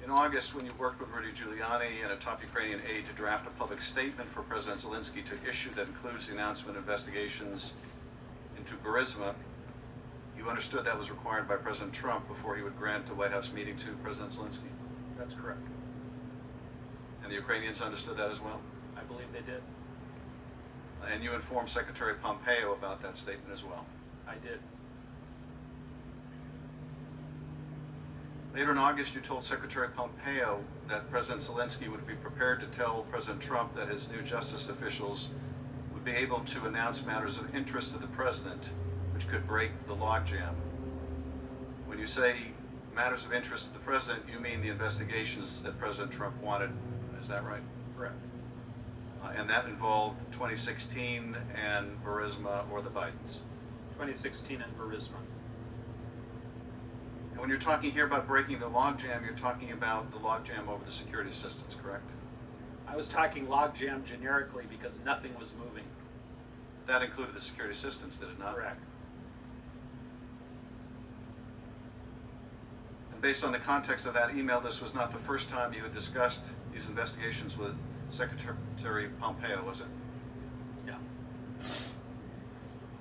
In August, when you worked with Rudy Giuliani and a top Ukrainian aide to draft a public statement for President Zelensky to issue that includes the announcement of investigations into Burisma, you understood that was required by President Trump before he would grant a White House meeting to President Zelensky? That's correct. And the Ukrainians understood that as well? I believe they did. And you informed Secretary Pompeo about that statement as well? I did. Later in August, you told Secretary Pompeo that President Zelensky would be prepared to tell President Trump that his new justice officials would be able to announce matters of interest to the president, which could break the logjam. When you say matters of interest to the president, you mean the investigations that President Trump wanted. Is that right? Correct. And that involved 2016 and Burisma or the Bidens. 2016 and Burisma. And when you're talking here about breaking the logjam, you're talking about the logjam over the security systems, correct? I was talking logjam generically because nothing was moving. That included the security systems, did it not? Correct. And based on the context of that email, this was not the first time you had discussed these investigations with Secretary Pompeo, was it? Yeah.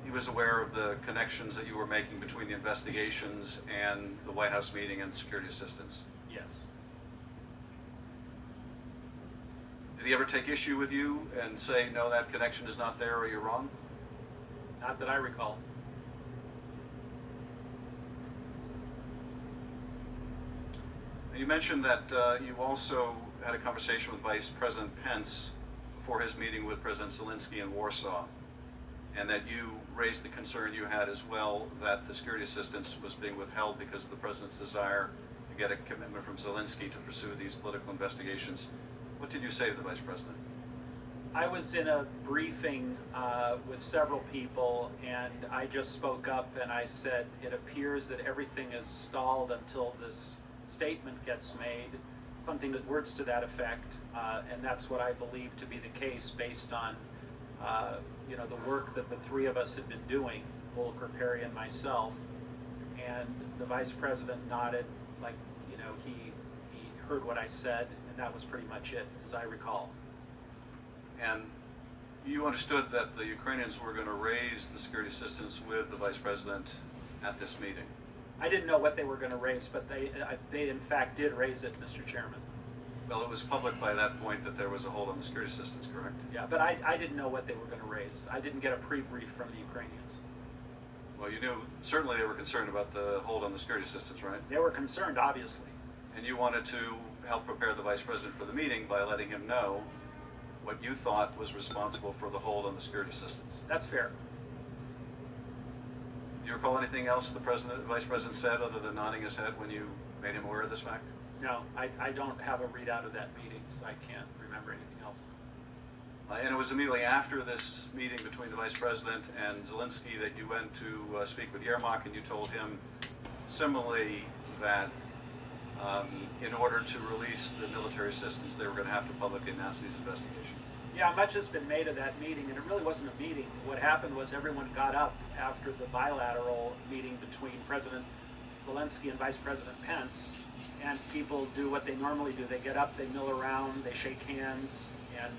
He was aware of the connections that you were making between the investigations and the White House meeting and security assistance. Yes. Did he ever take issue with you and say, no, that connection is not there or you're wrong? Not that I recall. You mentioned that you also had a conversation with Vice President Pence before his meeting with President Zelensky in Warsaw, and that you raised the concern you had as well that the security assistance was being withheld because of the president's desire to get a commitment from Zelensky to pursue these political investigations. What did you say to the Vice President? I was in a briefing with several people, and I just spoke up and I said, it appears that everything is stalled until this statement gets made, something that words to that effect, and that's what I believe to be the case based on the work that the three of us had been doing, Volker, Perry, and myself. And the Vice President nodded, like, he heard what I said, and that was pretty much it, as I recall. And you understood that the Ukrainians were going to raise the security assistance with the Vice President at this meeting? I didn't know what they were going to raise, but they in fact did raise it, Mr. Chairman. Well, it was public by that point that there was a hold on the security assistance, correct? Yeah, but I didn't know what they were going to raise. I didn't get a pre-brief from the Ukrainians. Well, you knew, certainly they were concerned about the hold on the security assistance, right? They were concerned, obviously. And you wanted to help prepare the Vice President for the meeting by letting him know what you thought was responsible for the hold on the security assistance. That's fair. Do you recall anything else the Vice President said other than nodding his head when you made him aware of this fact? No, I don't have a readout of that meeting, so I can't remember anything else. And it was immediately after this meeting between the Vice President and Zelensky that you went to speak with Yermak, and you told him similarly that in order to release the military assistance, they were going to have to publicly announce these investigations. Yeah, much has been made of that meeting, and it really wasn't a meeting. What happened was everyone got up after the bilateral meeting between President Zelensky and Vice President Pence, and people do what they normally do. They get up, they mill around, they shake hands, and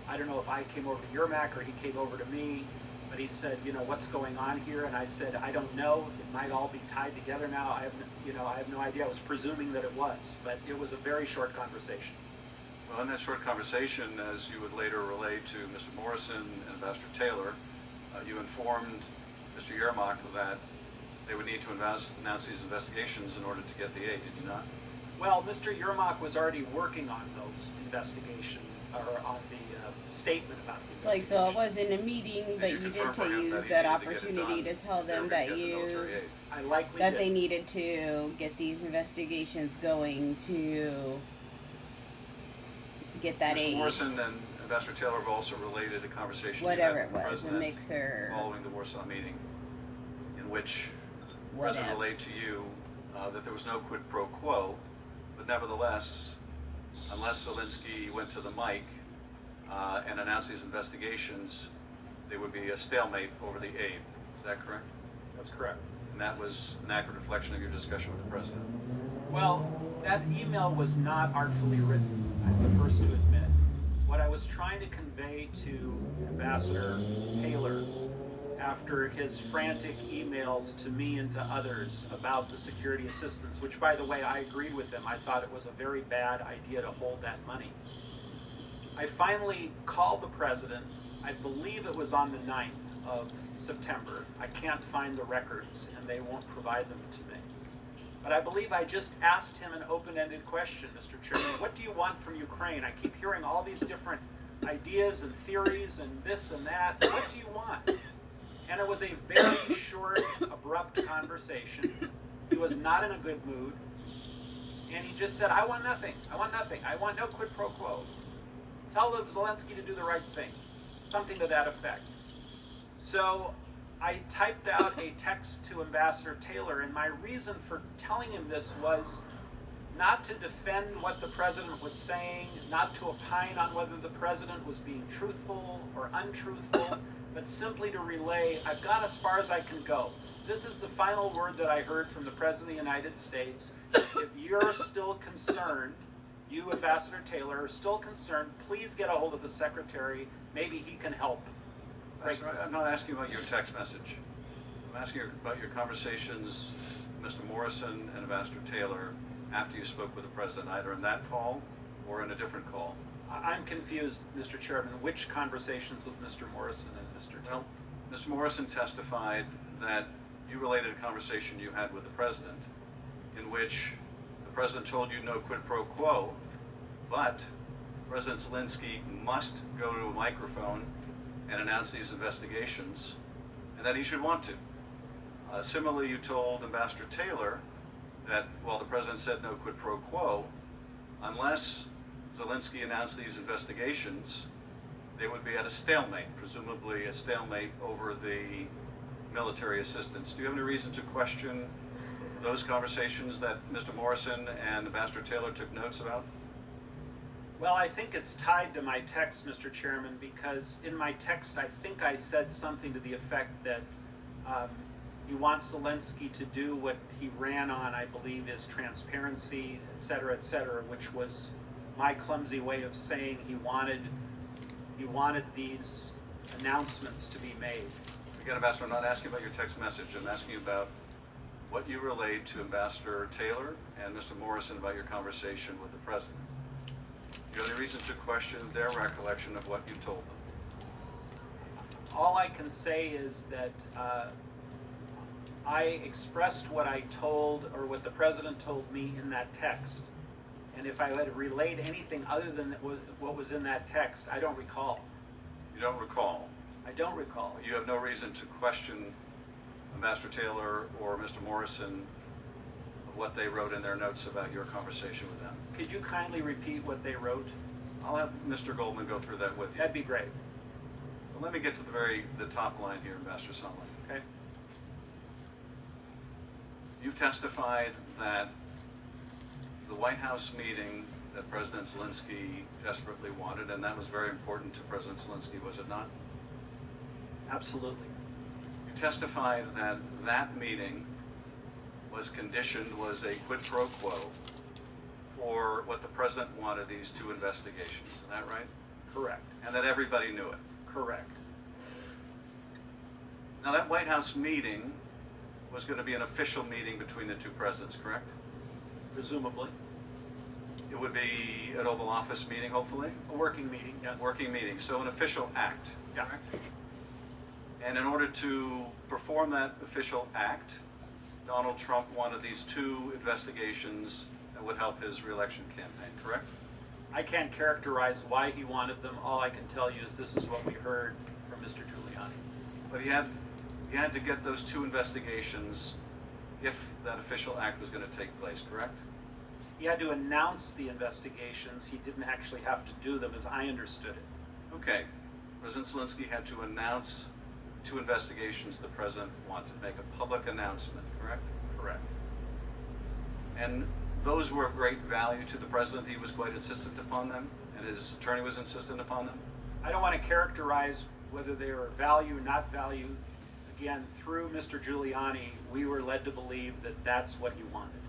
I don't know if I came over to Yermak or he came over to me, but he said, what's going on here? And I said, I don't know. It might all be tied together now. I have no idea. I was presuming that it was, but it was a very short conversation. Well, in that short conversation, as you would later relay to Mr. Morrison and Ambassador Taylor, you informed Mr. Yermak that they would need to announce these investigations in order to get the aid, did you not? Well, Mr. Yermak was already working on those investigations, or on the statement about the It's like, investigation. so it wasn't a meeting, but you you did confirmed to for him use he that needed to get it opportunity done to tell if they were them gonna that get the military aid. I likely that did. they needed to get these investigations going to get that Mr. aid. Morrison and Ambassador Taylor have also related a conversation Whatever you it had with the was, a President mixer. following the Warsaw meeting, in which the What President else? relayed to you that there was no quid pro quo, but nevertheless, unless Zelensky went to the mic and announced these investigations, there would be a stalemate over the aid. Is that correct? That's correct. And that was an accurate reflection of your discussion with the President. Well, that email was not artfully written, I'm the first to admit. What I was trying to convey to Ambassador Taylor after his frantic emails to me and to others about the security assistance, which, by the way, I agreed with him. I thought it was a very bad idea to hold that money. I finally called the President. I believe it was on the 9th of September. I can't find the records, and they won't provide them to me. But I believe I just asked him an open-ended question, Mr. Chairman. What do you want from Ukraine? I keep hearing all these different ideas and theories and this and that. What do you want? And it was a very short, abrupt conversation. He was not in a good mood. And he just said, I want nothing. I want nothing. I want no quid pro quo. Tell Zelensky to do the right thing. Something to that effect. So I typed out a text to Ambassador Taylor, and my reason for telling him this was not to defend what the president was saying, not to opine on whether the president was being truthful or untruthful, but simply to relay, I've gone as far as I can go. This is the final word that I heard from the President of the United States. If you're still concerned, you, Ambassador Taylor, are still concerned, please get a hold of the Secretary. Maybe he can help. I'm not asking about your text message. I'm asking about your conversations with Mr. Morrison and Ambassador Taylor after you spoke with the President, either in that call or in a different call. I'm confused, Mr. Chairman, which conversations with Mr. Morrison and Mr. Taylor? Well, Mr. Morrison testified that you related a conversation you had with the President in which the President told you no quid pro quo, but President Zelensky must go to a microphone and announce these investigations, and that he should want to. Similarly, you told Ambassador Taylor that while the President said no quid pro quo, unless Zelensky announced these investigations, they would be at a stalemate, presumably a stalemate over the military assistance. Do you have any reason to question those conversations that Mr. Morrison and Ambassador Taylor took notes about? Well, I think it's tied to my text, Mr. Chairman, because in my text I think I said something to the effect that he wants Zelensky to do what he ran on, I believe, is transparency, et cetera, which was my clumsy way of saying he wanted these announcements to be made. Again, Ambassador, I'm not asking about your text message. I'm asking about what you relayed to Ambassador Taylor and Mr. Morrison about your conversation with the President. Do you have any reason to question their recollection of what you told them? All I can say is that I expressed what I told, or what the President told me in that text. And if I had relayed anything other than what was in that text, I don't recall. You don't recall? I don't recall. You have no reason to question Ambassador Taylor or Mr. Morrison of what they wrote in their notes about your conversation with them? Could you kindly repeat what they wrote? I'll have Mr. Goldman go through that with you. That'd be great. But let me get to the top line here, Ambassador Sondland. Okay. You've testified that the White House meeting that President Zelensky desperately wanted, and that was very important to President Zelensky, was it not? Absolutely. You testified that that meeting was a quid pro quo for what the President wanted, these two investigations. Is that right? Correct. And that everybody knew it. Correct. Now, that White House meeting was going to be an official meeting between the two presidents, correct? Presumably. It would be an Oval Office meeting, hopefully? A working meeting, yes. Working meeting, so an official act, Yeah. correct? And in order to perform that official act, Donald Trump wanted these two investigations that would help his re-election campaign, correct? I can't characterize why he wanted them. All I can tell you is this is what we heard from Mr. Giuliani. But he had to get those two investigations if that official act was going to take place, correct? He had to announce the investigations. He didn't actually have to do them, as I understood it. Okay. President Zelensky had to announce two investigations the president wanted, make a public announcement, correct? Correct. And those were of great value to the president. He was quite insistent upon them, and his attorney was insistent upon them. I don't want to characterize whether they were value, not value. Again, through Mr. Giuliani, we were led to believe that that's what he wanted.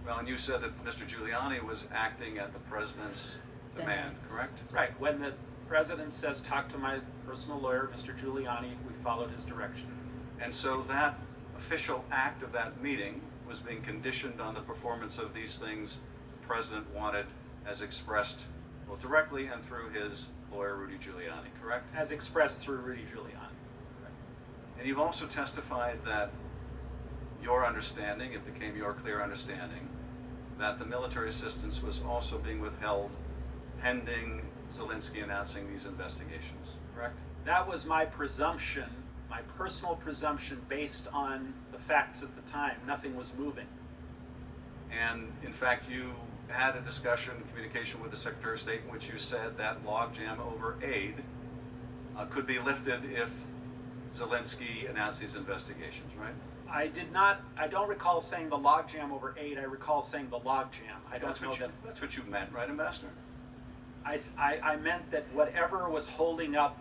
Well, and you said that Mr. Giuliani was acting at the president's demand, correct? Right. When the president says, talk to my personal lawyer, Mr. Giuliani, we followed his direction. And so that official act of that meeting was being conditioned on the performance of these things the president wanted, as expressed both directly and through his lawyer, Rudy Giuliani, correct? As expressed through Rudy Giuliani. And you've also testified that your understanding, it became your clear understanding, that the military assistance was also being withheld pending Zelensky announcing these investigations, correct? That was my presumption, my personal presumption based on the facts at the time. Nothing was moving. And in fact, you had a discussion, communication with the Secretary of State in which you said that logjam over aid could be lifted if Zelensky announced these investigations, right? I don't recall saying the logjam over aid. I recall saying the logjam. I don't know that. That's what you meant, right, Ambassador? I meant that whatever was holding up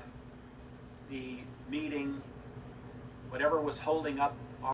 the meeting, whatever was holding up